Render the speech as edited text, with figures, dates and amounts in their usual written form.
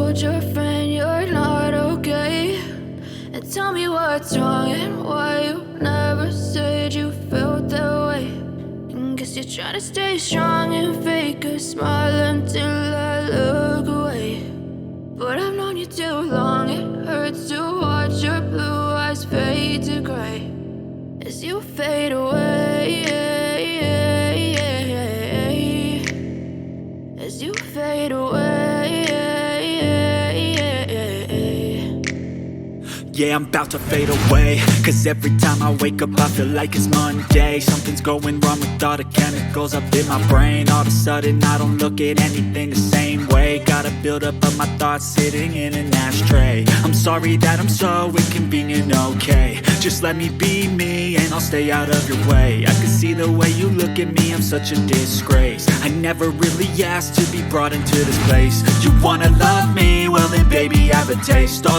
told your friend you're not okay, and tell me what's wrong and why you never said you felt that way. And guess you're trying to stay strong and fake a smile until I look away. But I've known you too long, it hurts to watch your blue eyes fade to gray as you fade away, as you fade away. Yeah, I'm about to fade away, cause every time I wake up I feel like it's Monday. Something's going wrong with all the chemicals up in my brain. All of a sudden I don't look at anything the same way. Got a buildup of my thoughts sitting in an ashtray. I'm sorry that I'm so inconvenient, okay. Just let me be me and I'll stay out of your way. I can see the way you look at me, I'm such a disgrace. I never really asked to be brought into this place. You wanna love me? Well then baby, have a taste.